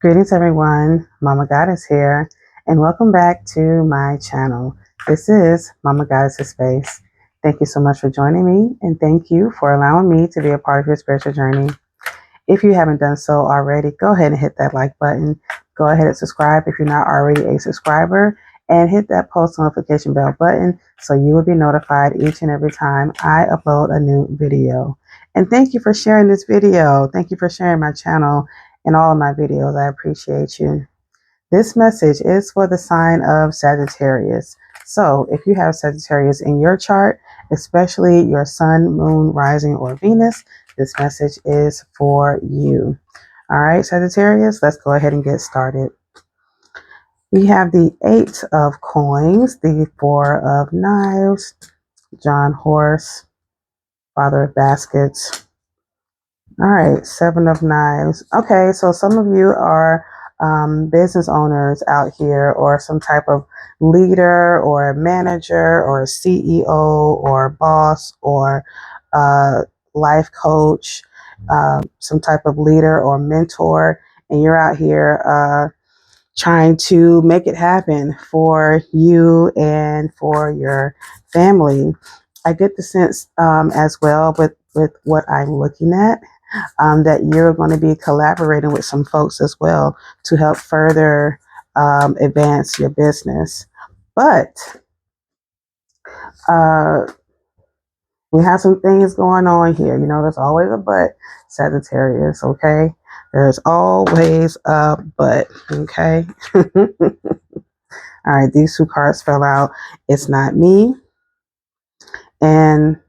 Greetings everyone, Mama Goddess here, and welcome back to my channel. This is Mama Goddess's Space. Thank you so much for joining me, and thank you for allowing me to be a part of your spiritual journey. If you haven't done so already, go ahead and hit that like button. Go ahead and subscribe if you're not already a subscriber, and hit that post notification bell button so you will be notified each and every time I upload a new video. And thank you for sharing this video. Thank you for sharing my channel and all of my videos. I appreciate you. This message is for the sign of Sagittarius. So if you have Sagittarius in your chart, especially your sun, moon, rising, or Venus, this message is for you. All right, Sagittarius, let's go ahead and get started. We have the Eight of Coins, the Four of Knives, John Horse, Father of Baskets. All right, Seven of Knives. Okay, so some of you are business owners out here, or some type of leader or a manager or a CEO or boss or life coach, some type of leader or mentor, and you're out here trying to make it happen for you and for your family. I get the sense as well with what I'm looking at, that you're going to be collaborating with some folks as well to help further advance your business. But uh, we have some things going on here. You know, there's always a but, Sagittarius, okay? There's always a but, okay? All right, these two cards fell out. It's not me and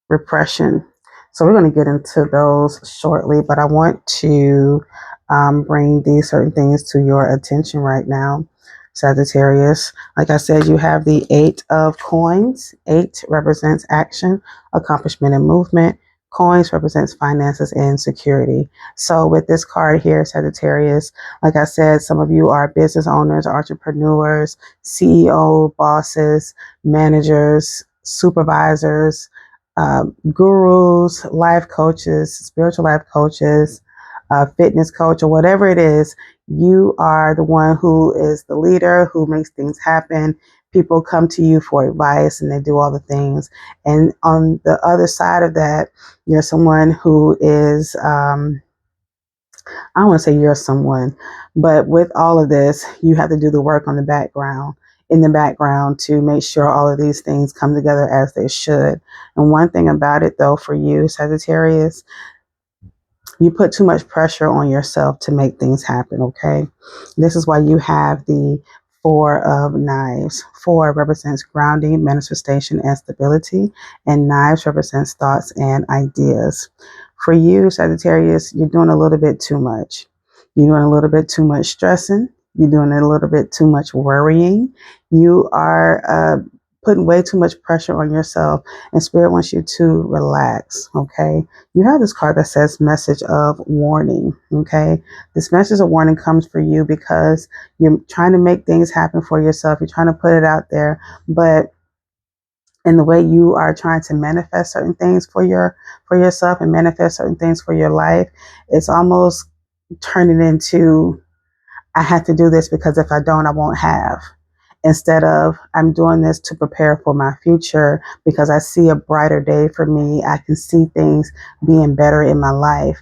repression. So we're going to get into those shortly, but I want to bring these certain things to your attention right now, Sagittarius. Like I said, you have the Eight of Coins. Eight represents action, accomplishment, and movement. Coins represents finances and security. So with this card here, Sagittarius, like I said, some of you are business owners, entrepreneurs, CEO, bosses, managers, supervisors, gurus, life coaches, spiritual life coaches, fitness coach, or whatever it is. You are the one who is the leader, who makes things happen. People come to you for advice and they do all the things. And on the other side of that, you're someone who is, I don't want to say you're someone, but with all of this, you have to do the work on the background, in the background, to make sure all of these things come together as they should. And one thing about it, though, for you, Sagittarius, you put too much pressure on yourself to make things happen, okay? This is why you have the Four of Knives. Four represents grounding, manifestation, and stability, and knives represents thoughts and ideas. For you, Sagittarius, you're doing a little bit too much. You're doing a little bit too much stressing. You're doing a little bit too much worrying. You are putting way too much pressure on yourself, and Spirit wants you to relax, okay? You have this card that says message of warning, okay? This message of warning comes for you because you're trying to make things happen for yourself. You're trying to put it out there, but in the way you are trying to manifest certain things for yourself and manifest certain things for your life, it's almost turning into, I have to do this because if I don't, I won't have. Instead of, I'm doing this to prepare for my future because I see a brighter day for me. I can see things being better in my life.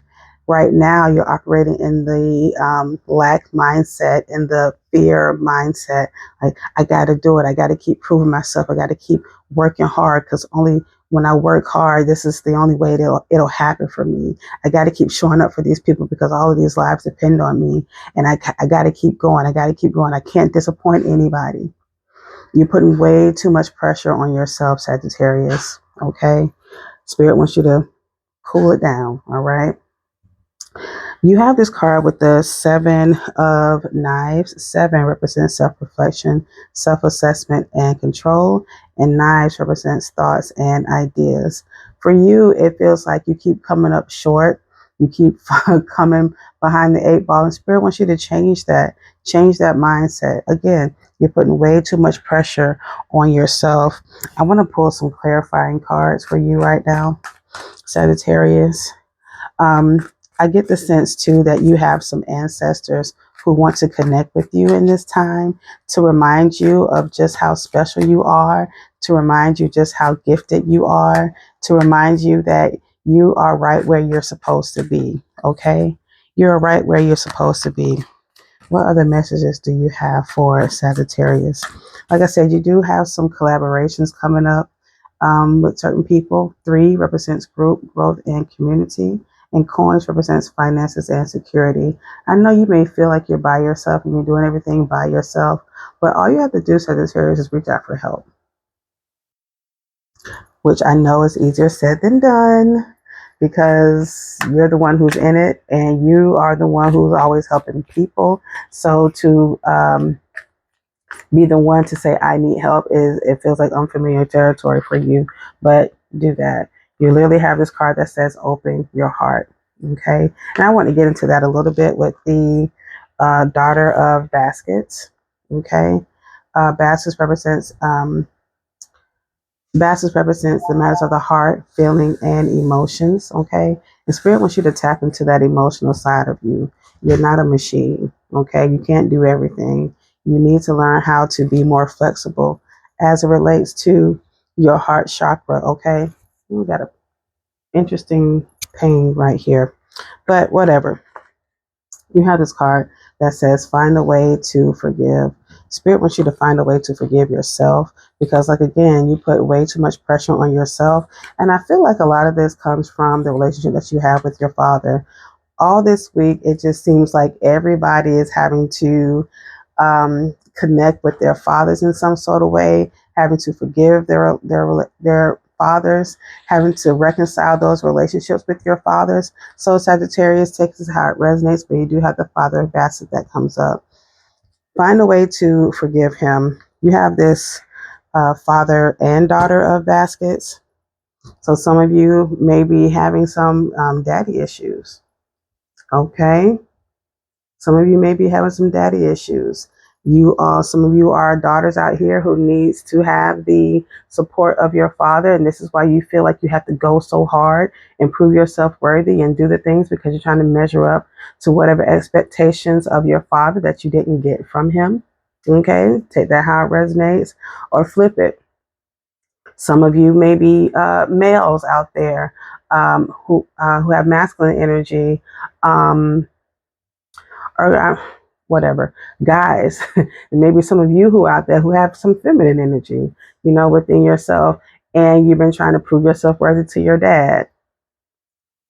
Right now, you're operating in the lack mindset, in the fear mindset. Like, I got to do it. I got to keep proving myself. I got to keep working hard, because only when I work hard, this is the only way it'll happen for me. I got to keep showing up for these people because all of these lives depend on me. And I got to keep going. I got to keep going. I can't disappoint anybody. You're putting way too much pressure on yourself, Sagittarius. Okay? Spirit wants you to cool it down. All right? You have this card with the Seven of Knives. Seven represents self-reflection, self-assessment, and control. And knives represents thoughts and ideas. For you, it feels like you keep coming up short. You keep coming behind the eight ball. And Spirit wants you to change that. Change that mindset. Again, you're putting way too much pressure on yourself. I want to pull some clarifying cards for you right now, Sagittarius. I get the sense too that you have some ancestors who want to connect with you in this time to remind you of just how special you are, to remind you just how gifted you are, to remind you that you are right where you're supposed to be. Okay? You're right where you're supposed to be. What other messages do you have for Sagittarius? Like I said, you do have some collaborations coming up with certain people. 3 represents group, growth, and community. And coins represents finances and security. I know you may feel like you're by yourself and you're doing everything by yourself, but all you have to do, Sagittarius, is reach out for help, which I know is easier said than done because you're the one who's in it and you are the one who's always helping people. So to be the one to say I need help is, it feels like unfamiliar territory for you, but do that. You literally have this card that says open your heart. Okay. And I want to get into that a little bit with the daughter of baskets. Okay. Baskets represents Basses represents the matters of the heart, feeling, and emotions. Okay. And Spirit wants you to tap into that emotional side of you. You're not a machine. Okay. You can't do everything. You need to learn how to be more flexible as it relates to your heart chakra. Okay. We got an interesting pain right here, but whatever. You have this card that says find a way to forgive. Spirit wants you to find a way to forgive yourself because, like, again, you put way too much pressure on yourself. And I feel like a lot of this comes from the relationship that you have with your father. All this week, it just seems like everybody is having to connect with their fathers in some sort of way, having to forgive their fathers, having to reconcile those relationships with your fathers. So Sagittarius takes us how it resonates, but you do have the father of basket that comes up. Find a way to forgive him. You have this father and daughter of baskets. So some of you may be having some daddy issues. Okay. Some of you may be having some daddy issues. Some of you are daughters out here who needs to have the support of your father, and this is why you feel like you have to go so hard and prove yourself worthy and do the things because you're trying to measure up to whatever expectations of your father that you didn't get from him. Okay, take that how it resonates, or flip it. Some of you may be males out there who have masculine energy. Or whatever, guys, and maybe some of you who are out there who have some feminine energy, within yourself, and you've been trying to prove yourself worthy to your dad,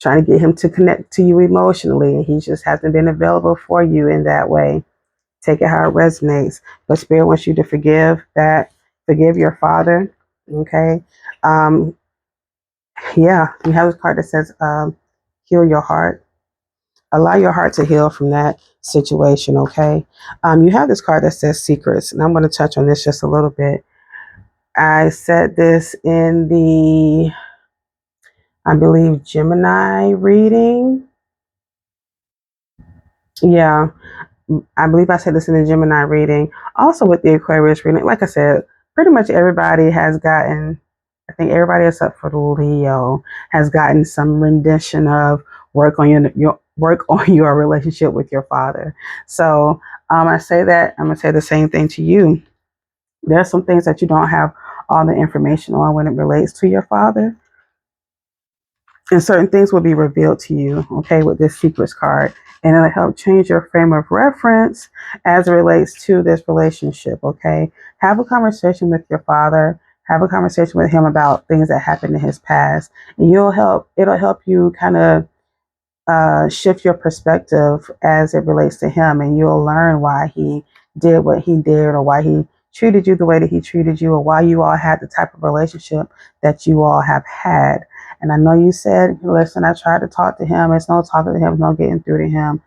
trying to get him to connect to you emotionally, and he just hasn't been available for you in that way. Take it how it resonates. But Spirit wants you to forgive your father. Okay. Um, yeah, you have this card that says heal your heart. Allow your heart to heal from that situation, okay? You have this card that says secrets, and I'm going to touch on this just a little bit. I said this in the, I believe, Gemini reading. Yeah, I believe I said this in the Gemini reading. Also with the Aquarius reading, like I said, pretty much everybody has gotten, I think everybody except for the Leo has gotten some rendition of work on your work on your relationship with your father. So I say that I'm gonna say the same thing to you. There are some things that you don't have all the information on when it relates to your father, and certain things will be revealed to you, okay, with this secrets card. And it'll help change your frame of reference as it relates to this relationship, okay? Have a conversation with your father. Have a conversation with him about things that happened in his past. And it'll help you kind of shift your perspective as it relates to him. And you'll learn why he did what he did, or why he treated you the way that he treated you, or why you all had the type of relationship that you all have had. And I know you said, listen, I tried to talk to him. It's no talking to him, it's no getting through to him.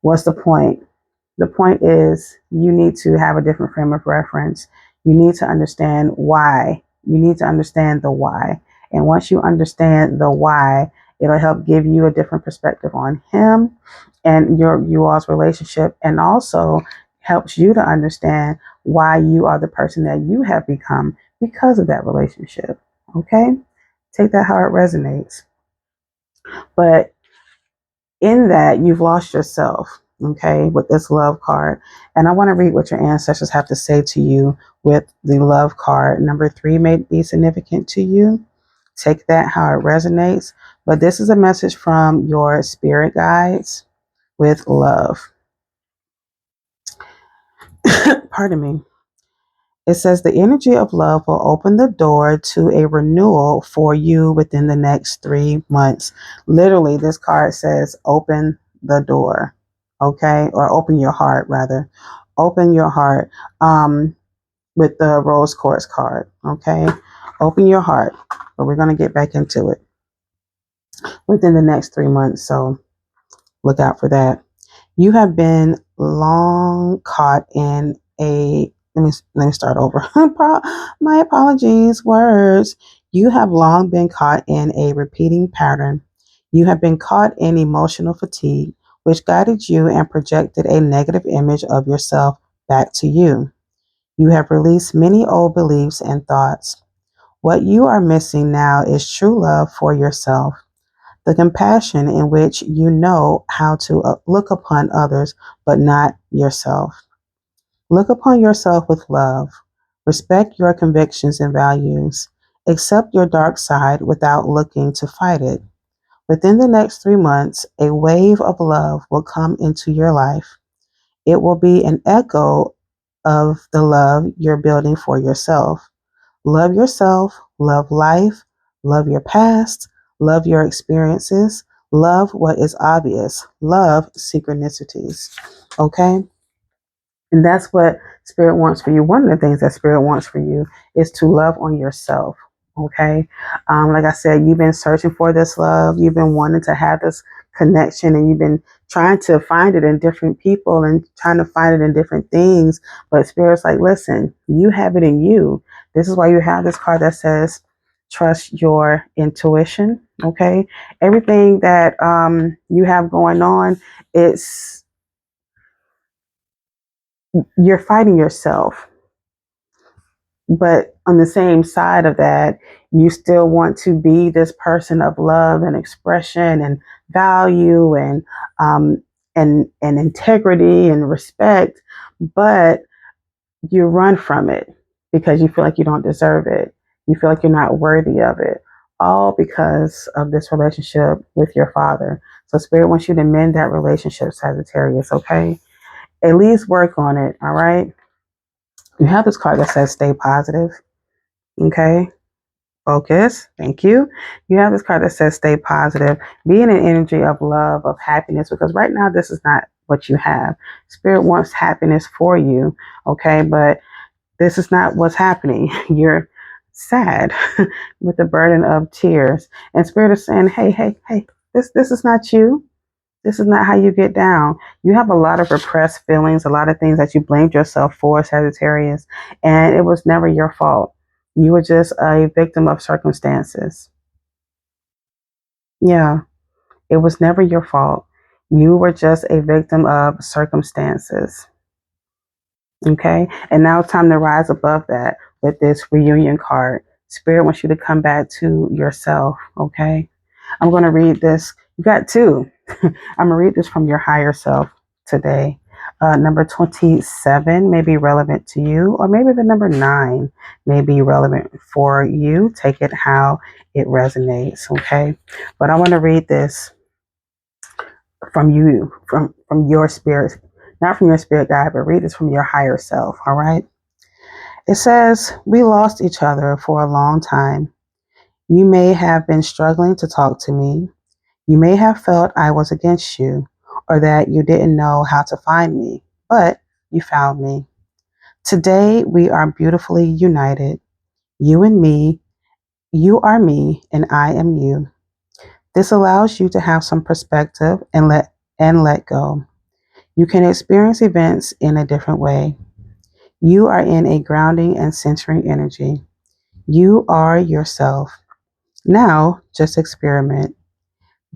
What's the point? The point is you need to have a different frame of reference. You need to understand why. You need to understand the why. And once you understand the why, it'll help give you a different perspective on him and you all's relationship, and also helps you to understand why you are the person that you have become because of that relationship. Okay? Take that how it resonates. But in that you've lost yourself, okay, with this love card. And I want to read what your ancestors have to say to you with the love card. Number 3 may be significant to you. Take that how it resonates. But this is a message from your spirit guides with love. Pardon me. It says the energy of love will open the door to a renewal for you within the next 3 months. Literally, this card says open the door, okay? Or open your heart, rather. Open your heart with the rose quartz card, okay? Open your heart, but we're going to get back into it within the next 3 months. So look out for that. You have been long caught in a let me start over. My apologies. Words. You have long been caught in a repeating pattern. You have been caught in emotional fatigue, which guided you and projected a negative image of yourself back to you. You have released many old beliefs and thoughts. What you are missing now is true love for yourself, the compassion in which you know how to look upon others, but not yourself. Look upon yourself with love. Respect your convictions and values. Accept your dark side without looking to fight it. Within the next 3 months, a wave of love will come into your life. It will be an echo of the love you're building for yourself. Love yourself, love life, love your past, love your experiences, love what is obvious, love synchronicities. Okay? And that's what Spirit wants for you. One of the things that Spirit wants for you is to love on yourself. Okay. Like I said, you've been searching for this love. You've been wanting to have this connection, and you've been trying to find it in different people and trying to find it in different things. But Spirit's like, listen, you have it in you. This is why you have this card that says, trust your intuition. Okay. Everything that you have going on, it's you're fighting yourself. But on the same side of that, you still want to be this person of love and expression and value um, and integrity and respect, but you run from it because you feel like you don't deserve it. You feel like you're not worthy of it, all because of this relationship with your father. So Spirit wants you to mend that relationship, Sagittarius, okay? At least work on it, all right? You have this card that says stay positive, okay? Focus. Thank you. You have this card that says stay positive. Be in an energy of love, of happiness, because right now this is not what you have. Spirit wants happiness for you, okay? But this is not what's happening. You're sad with the burden of tears. And Spirit is saying, hey, hey, hey, this is not you. This is not how you get down. You have a lot of repressed feelings, a lot of things that you blamed yourself for, Sagittarius, and it was never your fault. You were just a victim of circumstances. Yeah, it was never your fault. You were just a victim of circumstances. Okay. And now it's time to rise above that with this reunion card. Spirit wants you to come back to yourself. Okay. I'm going to read this. You got two. I'm going to read this from your higher self today. Number 27 may be relevant to you, or maybe the number 9 may be relevant for you. Take it how it resonates. Okay. But I want to read this from you, from your spirit, not from your spirit guide, but read this from your higher self. All right. It says, we lost each other for a long time. You may have been struggling to talk to me. You may have felt I was against you, or that you didn't know how to find me, but you found me. Today we are beautifully united. You and me, you are me, and I am you. This allows you to have some perspective and let go. You can experience events in a different way. You are in a grounding and centering energy. You are yourself. Now, just experiment.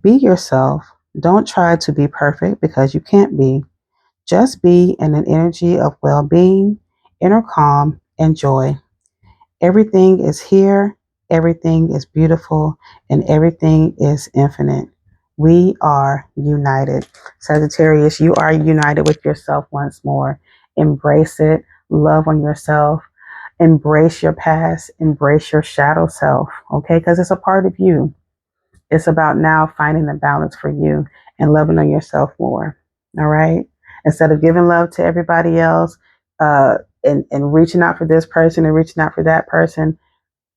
Be yourself. Don't try to be perfect because you can't be. Just be in an energy of well being, inner calm, and joy. Everything is here, everything is beautiful, and everything is infinite. We are united. Sagittarius, you are united with yourself once more. Embrace it. Love on yourself. Embrace your past. Embrace your shadow self. Okay? Because it's a part of you. It's about now finding the balance for you and loving on yourself more. All right? Instead of giving love to everybody else and reaching out for this person and reaching out for that person,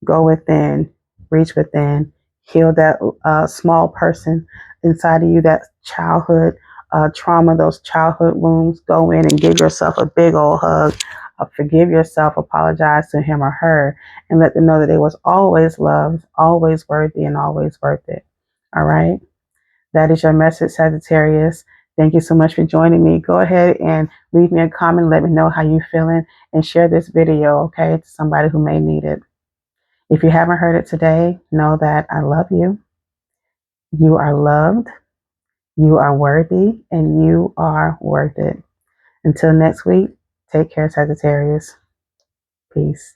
go within, reach within, heal that small person inside of you, that childhood trauma, those childhood wounds. Go in and give yourself a big old hug. Forgive yourself, apologize to him or her, and let them know that it was always loved, always worthy, and always worth it. All right. That is your message, Sagittarius. Thank you so much for joining me. Go ahead and leave me a comment. Let me know how you're feeling and share this video, okay, to somebody who may need it. If you haven't heard it today, know that I love you. You are loved, you are worthy, and you are worth it. Until next week, take care, Sagittarius. Peace.